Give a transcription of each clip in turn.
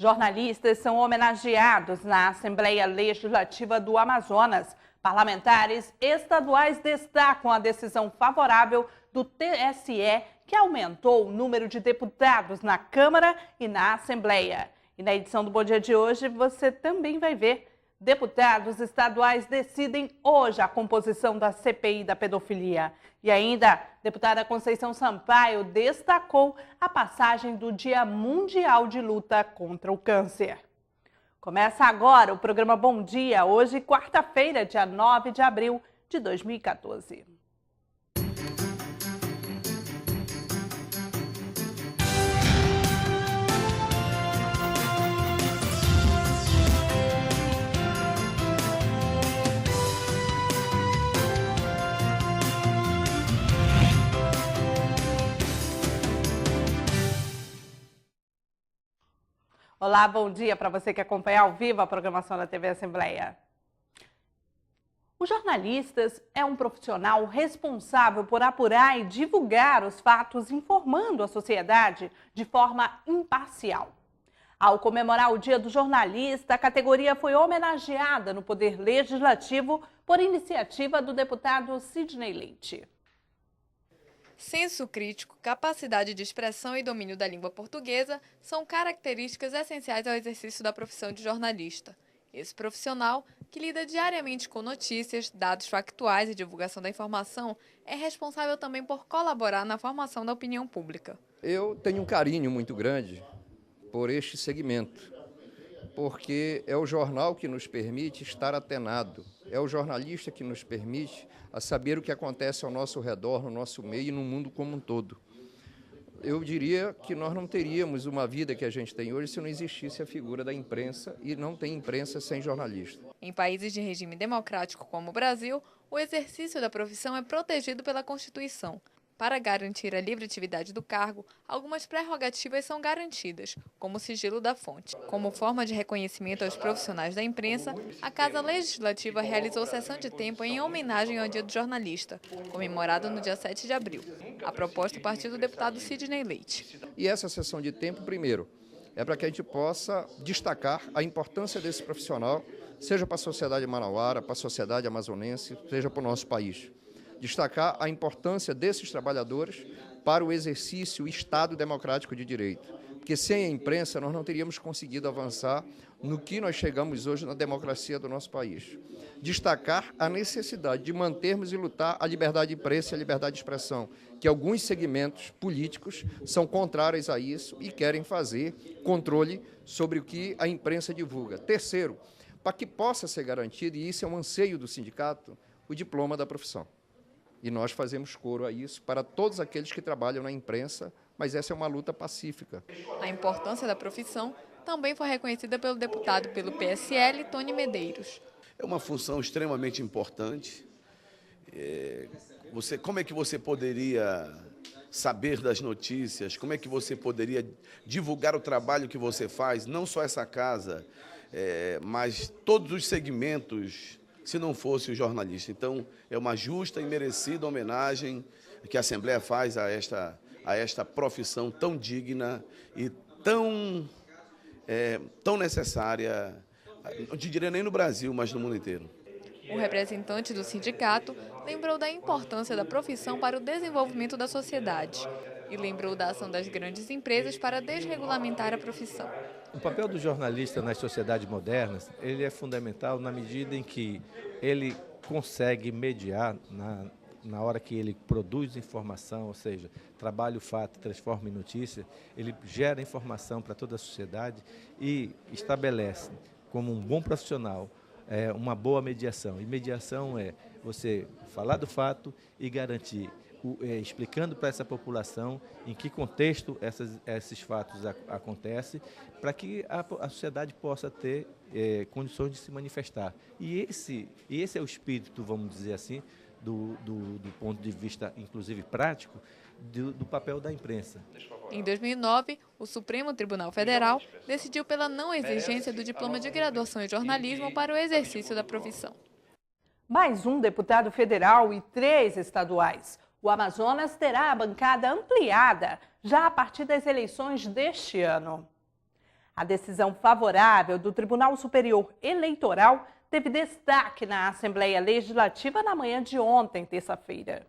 Jornalistas são homenageados na Assembleia Legislativa do Amazonas. Parlamentares estaduais destacam a decisão favorável do TSE, que aumentou o número de deputados na Câmara e na Assembleia. E na edição do Bom Dia de hoje, você também vai ver. Deputados estaduais decidem hoje a composição da CPI da pedofilia. E ainda, a deputada Conceição Sampaio destacou a passagem do Dia Mundial de Luta contra o Câncer. Começa agora o programa Bom Dia, hoje, quarta-feira, dia 9 de abril de 2014. Olá, bom dia para você que acompanha ao vivo a programação da TV Assembleia. Os jornalistas é um profissional responsável por apurar e divulgar os fatos, informando a sociedade de forma imparcial. Ao comemorar o Dia do Jornalista, a categoria foi homenageada no Poder Legislativo por iniciativa do deputado Sidney Leite. Senso crítico, capacidade de expressão e domínio da língua portuguesa são características essenciais ao exercício da profissão de jornalista. Esse profissional, que lida diariamente com notícias, dados factuais e divulgação da informação, é responsável também por colaborar na formação da opinião pública. Eu tenho um carinho muito grande por este segmento, porque é o jornal que nos permite estar atenado, é o jornalista que nos permite a saber o que acontece ao nosso redor, no nosso meio e no mundo como um todo. Eu diria que nós não teríamos uma vida que a gente tem hoje se não existisse a figura da imprensa, e não tem imprensa sem jornalista. Em países de regime democrático como o Brasil, o exercício da profissão é protegido pela Constituição. Para garantir a livre atividade do cargo, algumas prerrogativas são garantidas, como o sigilo da fonte. Como forma de reconhecimento aos profissionais da imprensa, a Casa Legislativa realizou sessão de tempo em homenagem ao Dia do Jornalista, comemorado no dia 7 de abril. A proposta partiu do deputado Sidney Leite. E essa sessão de tempo, primeiro, é para que a gente possa destacar a importância desse profissional, seja para a sociedade manauara, para a sociedade amazonense, seja para o nosso país. Destacar a importância desses trabalhadores para o exercício e Estado democrático de direito. Porque sem a imprensa nós não teríamos conseguido avançar no que nós chegamos hoje na democracia do nosso país. Destacar a necessidade de mantermos e lutar a liberdade de imprensa e a liberdade de expressão, que alguns segmentos políticos são contrários a isso e querem fazer controle sobre o que a imprensa divulga. Terceiro, para que possa ser garantido, e isso é um anseio do sindicato, o diploma da profissão. E nós fazemos coro a isso para todos aqueles que trabalham na imprensa, mas essa é uma luta pacífica. A importância da profissão também foi reconhecida pelo deputado pelo PSL, Tony Medeiros. É uma função extremamente importante. Como é que você poderia saber das notícias? Como é que você poderia divulgar o trabalho que você faz? Não só essa casa, mas todos os segmentos, se não fosse o jornalista. Então, é uma justa e merecida homenagem que a Assembleia faz a esta profissão tão digna e tão necessária, não te diria nem no Brasil, mas no mundo inteiro. O representante do sindicato lembrou da importância da profissão para o desenvolvimento da sociedade e lembrou da ação das grandes empresas para desregulamentar a profissão. O papel do jornalista nas sociedades modernas, ele é fundamental na medida em que ele consegue mediar na hora que ele produz informação, ou seja, trabalha o fato, transforma em notícia, ele gera informação para toda a sociedade e estabelece, como um bom profissional, uma boa mediação. E mediação é você falar do fato e garantir, explicando para essa população em que contexto esses fatos acontecem, para que a sociedade possa ter condições de se manifestar. E esse é o espírito, vamos dizer assim, do ponto de vista, inclusive prático, do papel da imprensa. Em 2009, o Supremo Tribunal Federal decidiu pela não exigência do diploma de graduação em jornalismo para o exercício da profissão. Mais um deputado federal e 3 estaduais. O Amazonas terá a bancada ampliada já a partir das eleições deste ano. A decisão favorável do Tribunal Superior Eleitoral teve destaque na Assembleia Legislativa na manhã de ontem, terça-feira.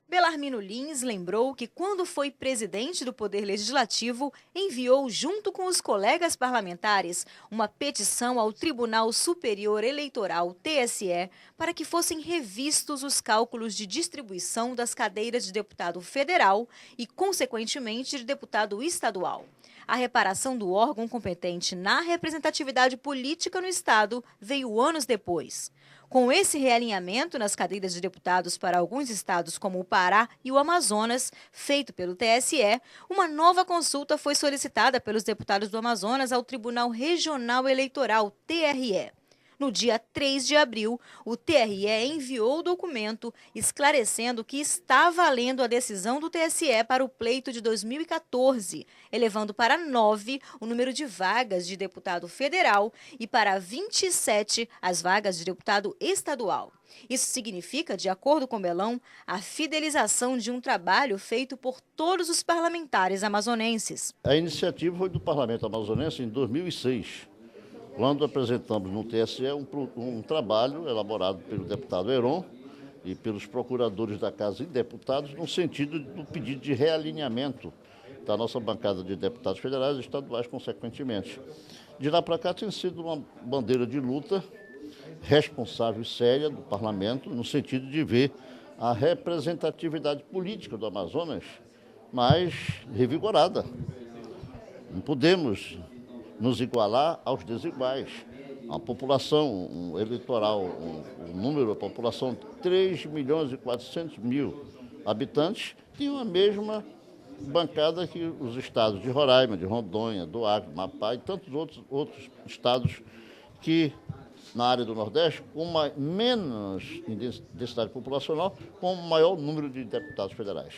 Belarmino Lins lembrou que, quando foi presidente do Poder Legislativo, enviou, junto com os colegas parlamentares, uma petição ao Tribunal Superior Eleitoral, TSE, para que fossem revistos os cálculos de distribuição das cadeiras de deputado federal e, consequentemente, de deputado estadual. A reparação do órgão competente na representatividade política no Estado veio anos depois. Com esse realinhamento nas cadeiras de deputados para alguns estados como o Pará e o Amazonas, feito pelo TSE, uma nova consulta foi solicitada pelos deputados do Amazonas ao Tribunal Regional Eleitoral, TRE. No dia 3 de abril, o TRE enviou o documento esclarecendo que está valendo a decisão do TSE para o pleito de 2014, elevando para 9 o número de vagas de deputado federal e para 27 as vagas de deputado estadual. Isso significa, de acordo com Belão, a fidelização de um trabalho feito por todos os parlamentares amazonenses. A iniciativa foi do Parlamento Amazonense em 2006. Quando apresentamos no TSE um trabalho elaborado pelo deputado Heron e pelos procuradores da Casa e deputados no sentido do pedido de realinhamento da nossa bancada de deputados federais e estaduais, consequentemente. De lá para cá tem sido uma bandeira de luta responsável e séria do parlamento, no sentido de ver a representatividade política do Amazonas mais revigorada. Não podemos nos igualar aos desiguais. A população eleitoral, o número da população, 3.400.000 habitantes, tem a mesma bancada que os estados de Roraima, de Rondônia, do Acre, Amapá e tantos outros estados que, na área do Nordeste, com menos densidade populacional, com maior número de deputados federais.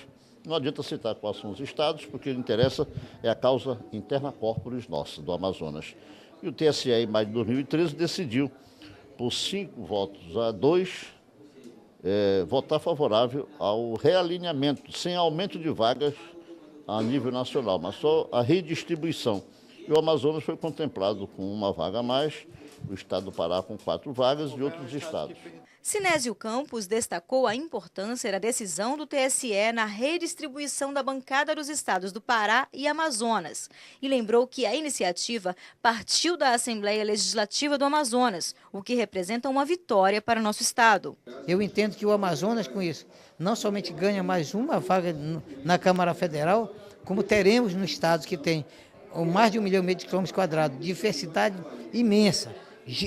Não adianta citar quais são os estados, porque o que interessa é a causa interna corporis nossa, do Amazonas. E o TSE, em maio de 2013, decidiu, por 5-2, votar favorável ao realinhamento, sem aumento de vagas a nível nacional, mas só a redistribuição. E o Amazonas foi contemplado com uma vaga a mais, o estado do Pará com 4 vagas e outros estados. Sinésio Campos destacou a importância da decisão do TSE na redistribuição da bancada dos estados do Pará e Amazonas e lembrou que a iniciativa partiu da Assembleia Legislativa do Amazonas, o que representa uma vitória para o nosso estado. Eu entendo que o Amazonas, com isso, não somente ganha mais uma vaga na Câmara Federal, como teremos no estado que tem mais de 1,5 milhão de quilômetros quadrados, diversidade imensa,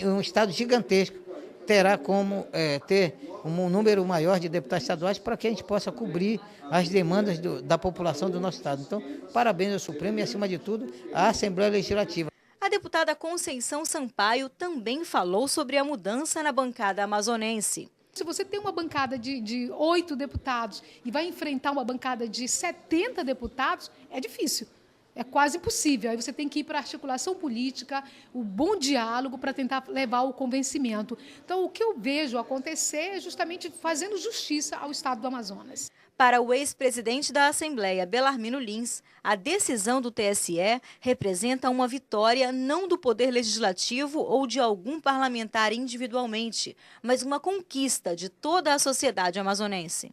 um estado gigantesco. Terá como ter um número maior de deputados estaduais para que a gente possa cobrir as demandas da população do nosso estado. Então, parabéns ao Supremo e, acima de tudo, à Assembleia Legislativa. A deputada Conceição Sampaio também falou sobre a mudança na bancada amazonense. Se você tem uma bancada de 8 deputados e vai enfrentar uma bancada de 70 deputados, é difícil. É quase impossível. Aí você tem que ir para a articulação política, o bom diálogo para tentar levar o convencimento. Então, o que eu vejo acontecer é justamente fazendo justiça ao estado do Amazonas. Para o ex-presidente da Assembleia, Belarmino Lins, a decisão do TSE representa uma vitória não do Poder Legislativo ou de algum parlamentar individualmente, mas uma conquista de toda a sociedade amazonense.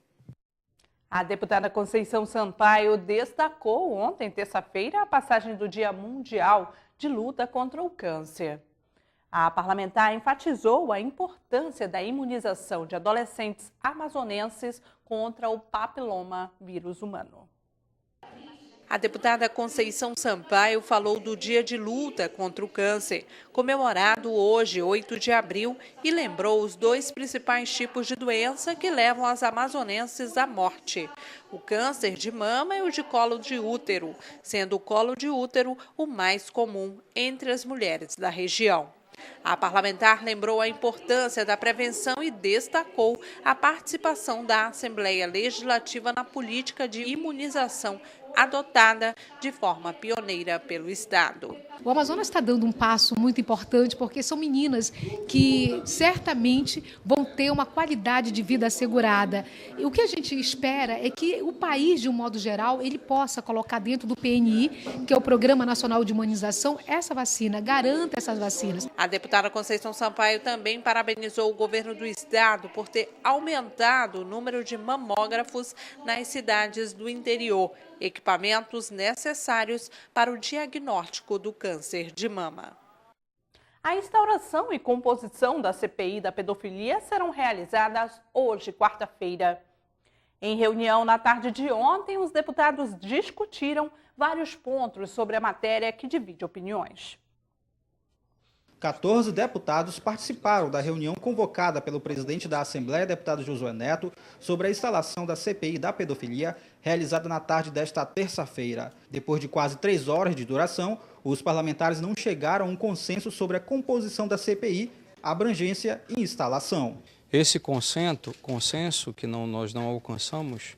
A deputada Conceição Sampaio destacou ontem, terça-feira, a passagem do Dia Mundial de Luta contra o Câncer. A parlamentar enfatizou a importância da imunização de adolescentes amazonenses contra o papiloma vírus humano. A deputada Conceição Sampaio falou do Dia de Luta contra o Câncer, comemorado hoje, 8 de abril, e lembrou os 2 principais tipos de doença que levam as amazonenses à morte: o câncer de mama e o de colo de útero, sendo o colo de útero o mais comum entre as mulheres da região. A parlamentar lembrou a importância da prevenção e destacou a participação da Assembleia Legislativa na política de imunização adotada de forma pioneira pelo Estado. O Amazonas está dando um passo muito importante porque são meninas que certamente vão ter uma qualidade de vida assegurada. E o que a gente espera é que o país, de um modo geral, ele possa colocar dentro do PNI, que é o Programa Nacional de Imunização, essa vacina, garanta essas vacinas. A deputada Conceição Sampaio também parabenizou o governo do Estado por ter aumentado o número de mamógrafos nas cidades do interior, equipamentos necessários para o diagnóstico do câncer de mama. A instauração e composição da CPI da pedofilia serão realizadas hoje, quarta-feira. Em reunião na tarde de ontem, os deputados discutiram vários pontos sobre a matéria que divide opiniões. 14 deputados participaram da reunião convocada pelo presidente da Assembleia, deputado Josué Neto, sobre a instalação da CPI da pedofilia, realizada na tarde desta terça-feira. Depois de quase 3 horas de duração, os parlamentares não chegaram a um consenso sobre a composição da CPI, abrangência e instalação. Esse consenso que nós não alcançamos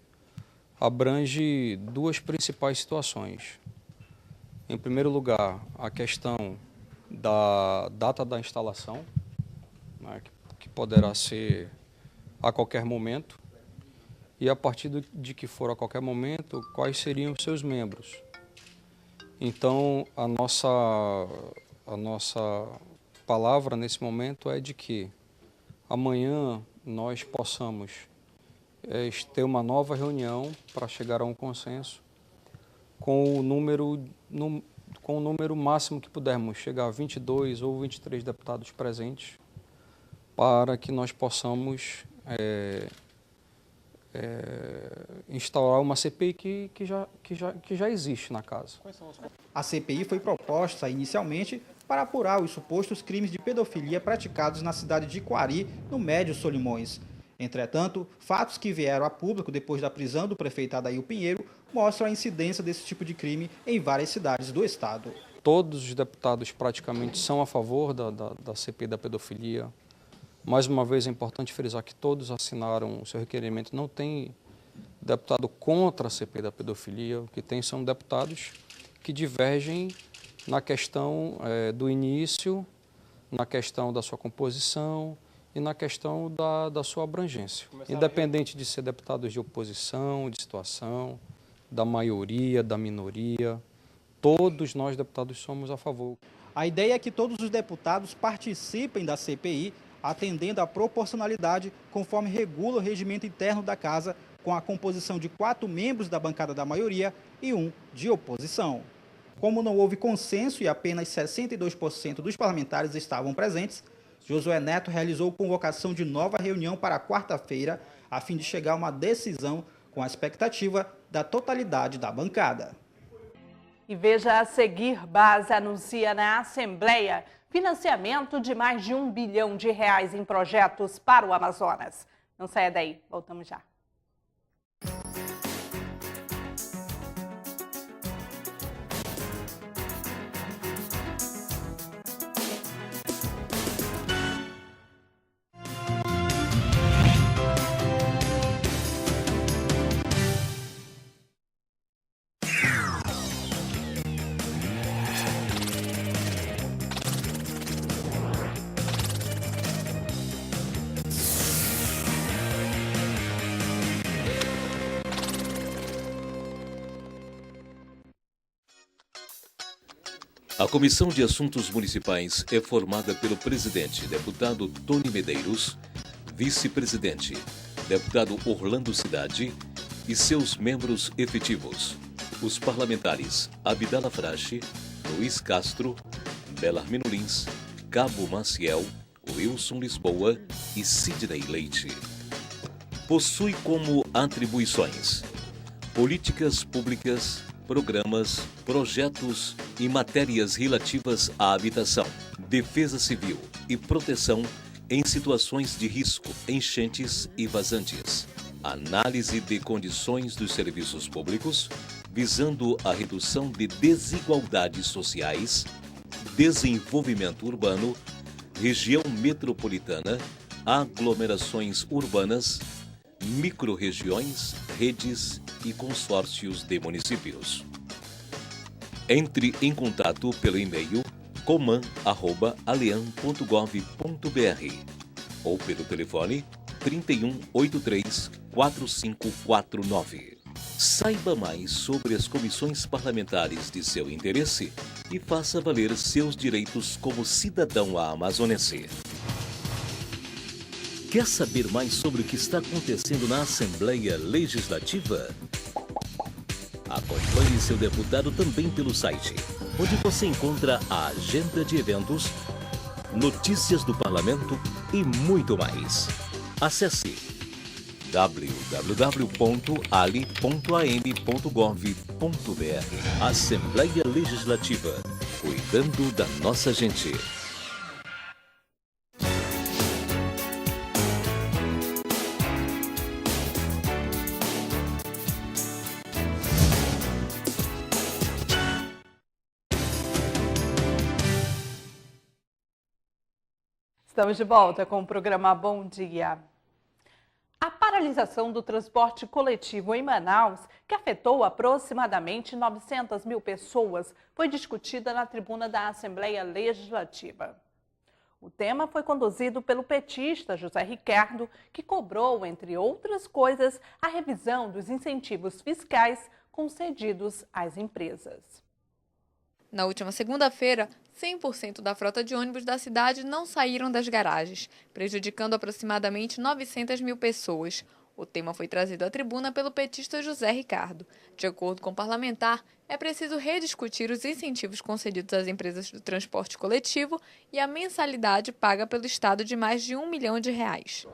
abrange duas principais situações. Em primeiro lugar, a questão da data da instalação, né, que poderá ser a qualquer momento, e a partir de que for a qualquer momento, quais seriam os seus membros. Então, a nossa palavra nesse momento é de que amanhã nós possamos ter uma nova reunião para chegar a um consenso com o número máximo que pudermos, chegar a 22 ou 23 deputados presentes, para que nós possamos instaurar uma CPI que já existe na casa. A CPI foi proposta inicialmente para apurar os supostos crimes de pedofilia praticados na cidade de Quari, no Médio Solimões. Entretanto, fatos que vieram a público depois da prisão do prefeito Adail Pinheiro mostram a incidência desse tipo de crime em várias cidades do estado. Todos os deputados praticamente são a favor da CPI da pedofilia. Mais uma vez é importante frisar que todos assinaram o seu requerimento. Não tem deputado contra a CPI da pedofilia. O que tem são deputados que divergem na questão do início, na questão da sua composição e na questão da sua abrangência. Independente de ser deputados de oposição, de situação, da maioria, da minoria, todos nós deputados somos a favor. A ideia é que todos os deputados participem da CPI, atendendo à proporcionalidade, conforme regula o regimento interno da Casa, com a composição de 4 membros da bancada da maioria e 1 de oposição. Como não houve consenso e apenas 62% dos parlamentares estavam presentes, Josué Neto realizou convocação de nova reunião para quarta-feira, a fim de chegar a uma decisão com a expectativa da totalidade da bancada. E veja a seguir, Base anuncia na Assembleia financiamento de mais de R$1 bilhão em projetos para o Amazonas. Não saia daí, voltamos já. A Comissão de Assuntos Municipais é formada pelo presidente, deputado Tony Medeiros, vice-presidente, deputado Orlando Cidade e seus membros efetivos. Os parlamentares Abdala Frache, Luiz Castro, Belarmino Lins, Cabo Maciel, Wilson Lisboa e Sidney Leite. Possui como atribuições políticas públicas, programas, projetos e matérias relativas à habitação, defesa civil e proteção em situações de risco, enchentes e vazantes. Análise de condições dos serviços públicos, visando a redução de desigualdades sociais, desenvolvimento urbano, região metropolitana, aglomerações urbanas, microrregiões, redes e consórcios de municípios. Entre em contato pelo e-mail coman@alean.gov.br ou pelo telefone 3183-4549. Saiba mais sobre as comissões parlamentares de seu interesse e faça valer seus direitos como cidadão amazonense. Quer saber mais sobre o que está acontecendo na Assembleia Legislativa? Acompanhe seu deputado também pelo site, onde você encontra a agenda de eventos, notícias do parlamento e muito mais. Acesse www.ali.am.gov.br. Assembleia Legislativa, cuidando da nossa gente. Estamos de volta com o programa Bom Dia. A paralisação do transporte coletivo em Manaus, que afetou aproximadamente 900 mil pessoas, foi discutida na tribuna da Assembleia Legislativa. O tema foi conduzido pelo petista José Ricardo, que cobrou, entre outras coisas, a revisão dos incentivos fiscais concedidos às empresas. Na última segunda-feira, 100% da frota de ônibus da cidade não saíram das garagens, prejudicando aproximadamente 900 mil pessoas. O tema foi trazido à tribuna pelo petista José Ricardo. De acordo com o parlamentar, é preciso rediscutir os incentivos concedidos às empresas do transporte coletivo e a mensalidade paga pelo Estado de mais de R$1 milhão.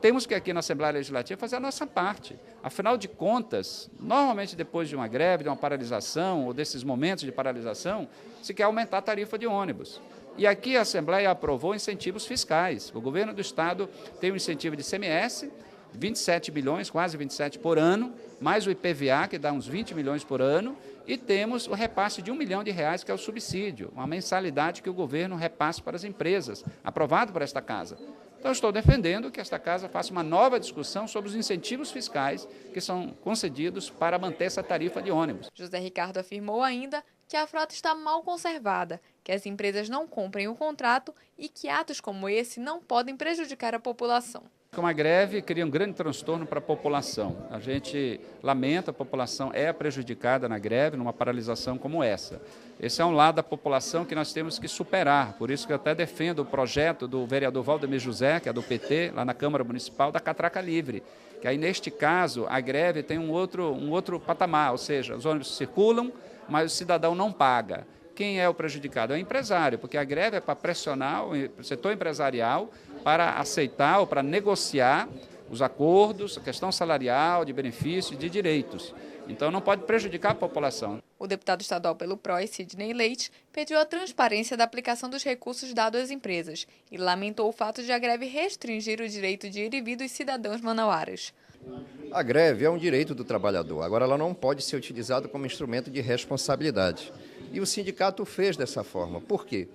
Temos que aqui na Assembleia Legislativa fazer a nossa parte. Afinal de contas, normalmente depois de uma greve, de uma paralisação ou desses momentos de paralisação, se quer aumentar a tarifa de ônibus. E aqui a Assembleia aprovou incentivos fiscais. O governo do Estado tem um incentivo de ICMS, 27 bilhões, quase 27 por ano, mais o IPVA, que dá uns 20 milhões por ano, e temos o repasse de R$1 milhão, que é o subsídio, uma mensalidade que o governo repassa para as empresas, aprovado por esta Casa. Então, estou defendendo que esta Casa faça uma nova discussão sobre os incentivos fiscais que são concedidos para manter essa tarifa de ônibus. José Ricardo afirmou ainda que a frota está mal conservada, que as empresas não cumprem o contrato e que atos como esse não podem prejudicar a população. Uma greve cria um grande transtorno para a população. A gente lamenta, a população é prejudicada na greve, numa paralisação como essa. Esse é um lado da população que nós temos que superar, por isso que eu até defendo o projeto do vereador Valdemir José, que é do PT, lá na Câmara Municipal, da catraca livre. Que aí, neste caso, a greve tem um outro patamar, ou seja, os ônibus circulam, mas o cidadão não paga. Quem é o prejudicado? É o empresário, porque a greve é para pressionar o setor empresarial para aceitar ou para negociar os acordos, a questão salarial, de benefícios e de direitos. Então, não pode prejudicar a população. O deputado estadual pelo PROS, Sidney Leite, pediu a transparência da aplicação dos recursos dados às empresas e lamentou o fato de a greve restringir o direito de ir e vir dos cidadãos manauaras. A greve é um direito do trabalhador, agora ela não pode ser utilizada como instrumento de responsabilidade. E o sindicato fez dessa forma. Por quê?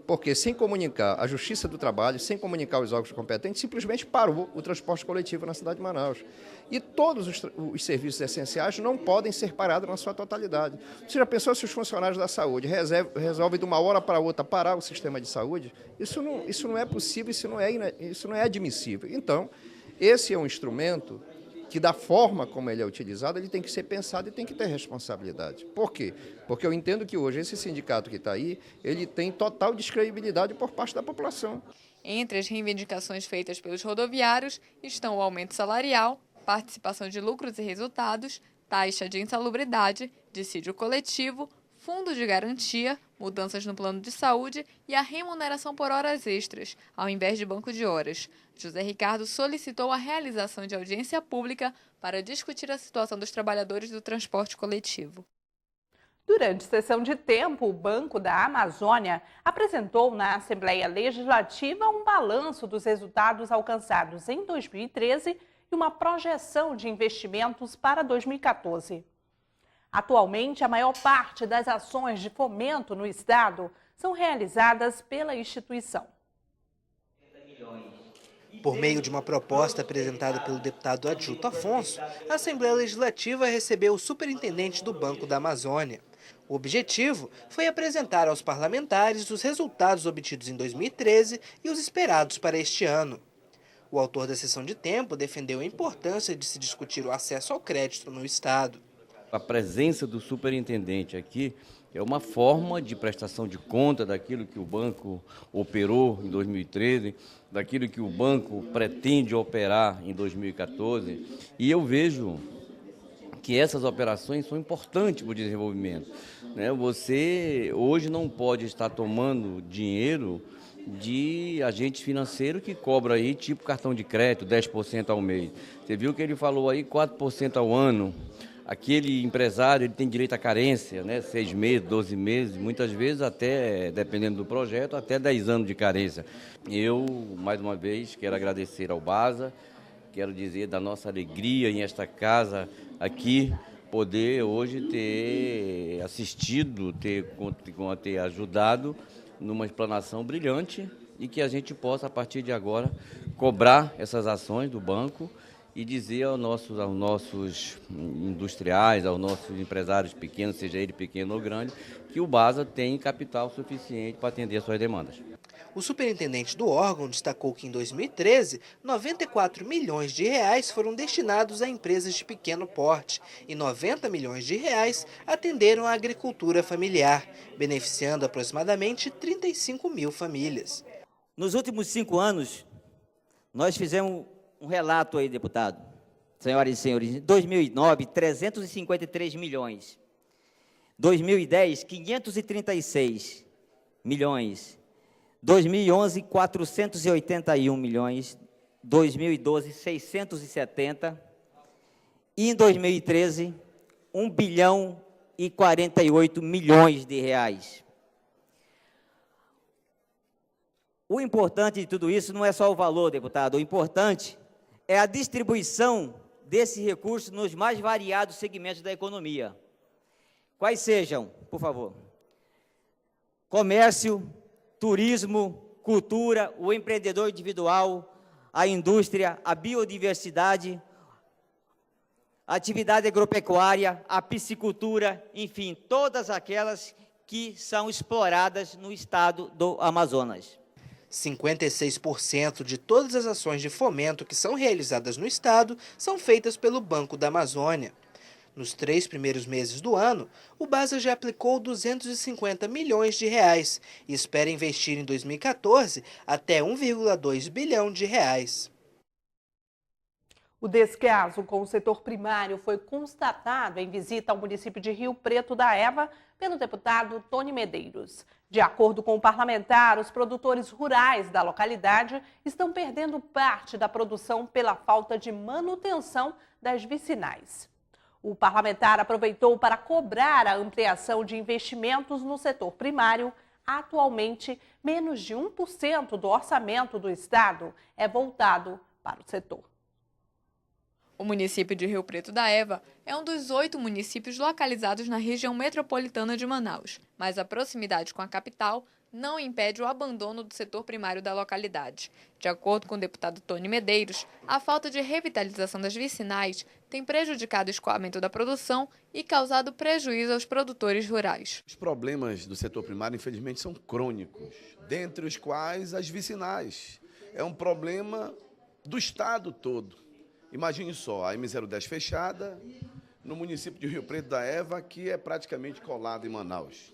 Porque sem comunicar a Justiça do Trabalho, sem comunicar os órgãos competentes, simplesmente parou o transporte coletivo na cidade de Manaus. E todos os serviços essenciais não podem ser parados na sua totalidade. Você já pensou se os funcionários da saúde resolvem de uma hora para outra parar o sistema de saúde? Isso não é possível, isso não é admissível. Então, esse é um instrumento que, da forma como ele é utilizado, ele tem que ser pensado e tem que ter responsabilidade. Por quê? Porque eu entendo que hoje esse sindicato que está aí, ele tem total descredibilidade por parte da população. Entre as reivindicações feitas pelos rodoviários estão o aumento salarial, participação de lucros e resultados, taxa de insalubridade, dissídio coletivo, fundo de garantia, mudanças no plano de saúde e a remuneração por horas extras, ao invés de banco de horas. José Ricardo solicitou a realização de audiência pública para discutir a situação dos trabalhadores do transporte coletivo. Durante sessão de tempo, o Banco da Amazônia apresentou na Assembleia Legislativa um balanço dos resultados alcançados em 2013 e uma projeção de investimentos para 2014. Atualmente, a maior parte das ações de fomento no Estado são realizadas pela instituição. Por meio de uma proposta apresentada pelo deputado Adjuto Afonso, a Assembleia Legislativa recebeu o superintendente do Banco da Amazônia. O objetivo foi apresentar aos parlamentares os resultados obtidos em 2013 e os esperados para este ano. O autor da sessão de tempo defendeu a importância de se discutir o acesso ao crédito no Estado. A presença do superintendente aqui é uma forma de prestação de conta daquilo que o banco operou em 2013, daquilo que o banco pretende operar em 2014. E eu vejo que essas operações são importantes para o desenvolvimento. Você hoje não pode estar tomando dinheiro de agente financeiro que cobra aí tipo cartão de crédito, 10% ao mês. Você viu que ele falou aí 4% ao ano. Aquele empresário ele tem direito à carência, 6 meses, 12 meses, muitas vezes até, dependendo do projeto, até 10 anos de carência. Eu, mais uma vez, quero agradecer ao BASA, quero dizer da nossa alegria em esta casa aqui, poder hoje ter assistido, ter ajudado numa explanação brilhante e que a gente possa, a partir de agora, cobrar essas ações do banco e dizer aos nossos industriais, aos nossos empresários pequenos, seja ele pequeno ou grande, que o BASA tem capital suficiente para atender as suas demandas. O superintendente do órgão destacou que em 2013, 94 milhões de reais foram destinados a empresas de pequeno porte e 90 milhões de reais atenderam a agricultura familiar, beneficiando aproximadamente 35 mil famílias. Nos últimos 5 anos, nós fizemos um relato aí, deputado, senhoras e senhores. Em 2009, 353 milhões. 2010, 536 milhões. 2011, 481 milhões. 2012, 670. E em 2013, 1 bilhão e 48 milhões de reais. O importante de tudo isso não é só o valor, deputado. O importante é a distribuição desse recurso nos mais variados segmentos da economia. Quais sejam, por favor? Comércio, turismo, cultura, o empreendedor individual, a indústria, a biodiversidade, a atividade agropecuária, a piscicultura, enfim, todas aquelas que são exploradas no estado do Amazonas. 56% de todas as ações de fomento que são realizadas no estado são feitas pelo Banco da Amazônia. Nos 3 primeiros meses do ano, o BASA já aplicou 250 milhões de reais e espera investir em 2014 até 1,2 bilhão de reais. O descaso com o setor primário foi constatado em visita ao município de Rio Preto da Eva pelo deputado Tony Medeiros. De acordo com o parlamentar, os produtores rurais da localidade estão perdendo parte da produção pela falta de manutenção das vicinais. O parlamentar aproveitou para cobrar a ampliação de investimentos no setor primário. Atualmente, menos de 1% do orçamento do estado é voltado para o setor. O município de Rio Preto da Eva é um dos 8 municípios localizados na região metropolitana de Manaus, mas a proximidade com a capital não impede o abandono do setor primário da localidade. De acordo com o deputado Tony Medeiros, a falta de revitalização das vicinais tem prejudicado o escoamento da produção e causado prejuízo aos produtores rurais. Os problemas do setor primário, infelizmente, são crônicos, dentre os quais as vicinais. É um problema do estado todo. Imagine só, a M010 fechada no município de Rio Preto da Eva, que é praticamente colado em Manaus.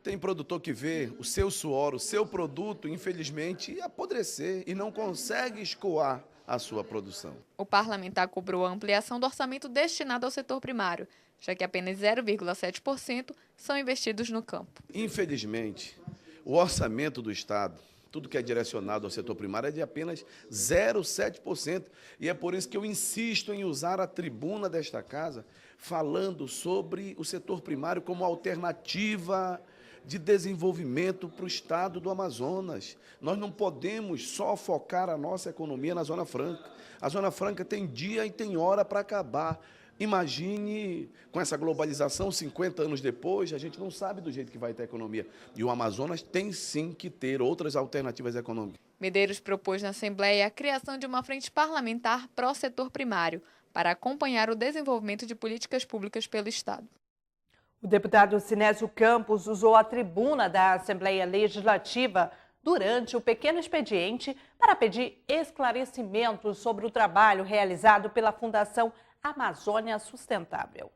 Tem produtor que vê o seu suor, o seu produto, infelizmente, apodrecer e não consegue escoar a sua produção. O parlamentar cobrou a ampliação do orçamento destinado ao setor primário, já que apenas 0,7% são investidos no campo. Infelizmente, o orçamento do Estado, tudo que é direcionado ao setor primário é de apenas 0,7%. E é por isso que eu insisto em usar a tribuna desta casa falando sobre o setor primário como alternativa de desenvolvimento para o estado do Amazonas. Nós não podemos só focar a nossa economia na Zona Franca. A Zona Franca tem dia e tem hora para acabar. Imagine com essa globalização, 50 anos depois, a gente não sabe do jeito que vai estar a economia. E o Amazonas tem sim que ter outras alternativas econômicas. Medeiros propôs na Assembleia a criação de uma frente parlamentar pró-setor primário para acompanhar o desenvolvimento de políticas públicas pelo Estado. O deputado Sinésio Campos usou a tribuna da Assembleia Legislativa durante o pequeno expediente para pedir esclarecimentos sobre o trabalho realizado pela Fundação Amazônia Sustentável.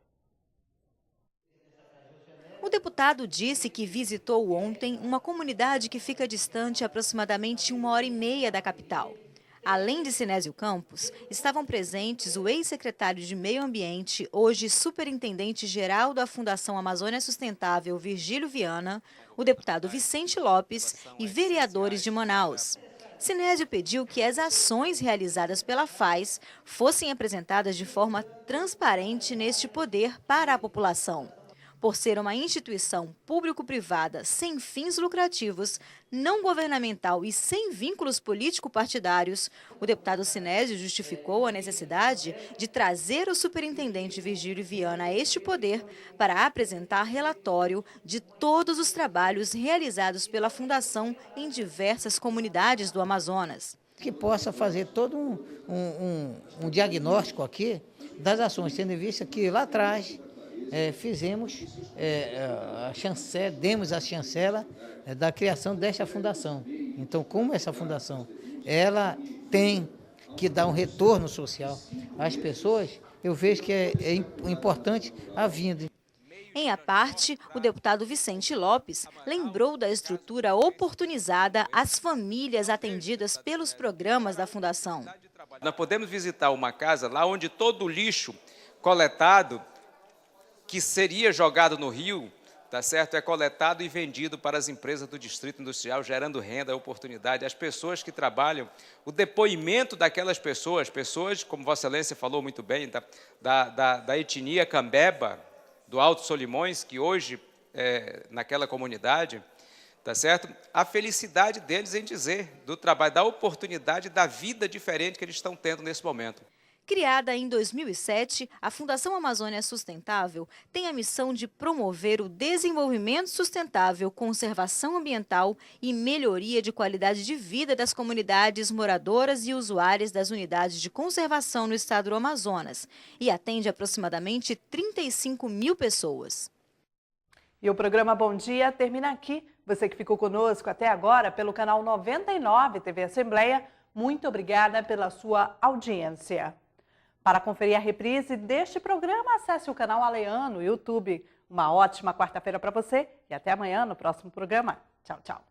O deputado disse que visitou ontem uma comunidade que fica distante aproximadamente 1h30 da capital. Além de Sinésio Campos, estavam presentes o ex-secretário de Meio Ambiente, hoje superintendente-geral da Fundação Amazônia Sustentável, Virgílio Viana, o deputado Vicente Lopes e vereadores de Manaus. Sinésio pediu que as ações realizadas pela FAZ fossem apresentadas de forma transparente neste poder para a população. Por ser uma instituição público-privada sem fins lucrativos, não governamental e sem vínculos político-partidários, o deputado Sinésio justificou a necessidade de trazer o superintendente Virgílio Viana a este poder para apresentar relatório de todos os trabalhos realizados pela Fundação em diversas comunidades do Amazonas. Que possa fazer todo um diagnóstico aqui das ações, tendo em vista que lá atrás fizemos demos a chancela da criação desta fundação. Então, como essa fundação ela tem que dar um retorno social às pessoas, eu vejo que é importante a vinda. Em à parte, o deputado Vicente Lopes lembrou da estrutura oportunizada às famílias atendidas pelos programas da Fundação. Nós podemos visitar uma casa lá onde todo o lixo coletado que seria jogado no rio, tá certo? É coletado e vendido para as empresas do Distrito Industrial, gerando renda, oportunidade. As pessoas que trabalham, o depoimento daquelas pessoas, como Vossa Excelência falou muito bem, da etnia Cambeba, do Alto Solimões, que hoje naquela comunidade, tá certo? A felicidade deles em dizer do trabalho, da oportunidade, da vida diferente que eles estão tendo nesse momento. Criada em 2007, a Fundação Amazônia Sustentável tem a missão de promover o desenvolvimento sustentável, conservação ambiental e melhoria de qualidade de vida das comunidades moradoras e usuárias das unidades de conservação no estado do Amazonas e atende aproximadamente 35 mil pessoas. E o programa Bom Dia termina aqui. Você que ficou conosco até agora pelo canal 99 TV Assembleia, muito obrigada pela sua audiência. Para conferir a reprise deste programa, acesse o canal Aleano no YouTube. Uma ótima quarta-feira para você e até amanhã no próximo programa. Tchau, tchau.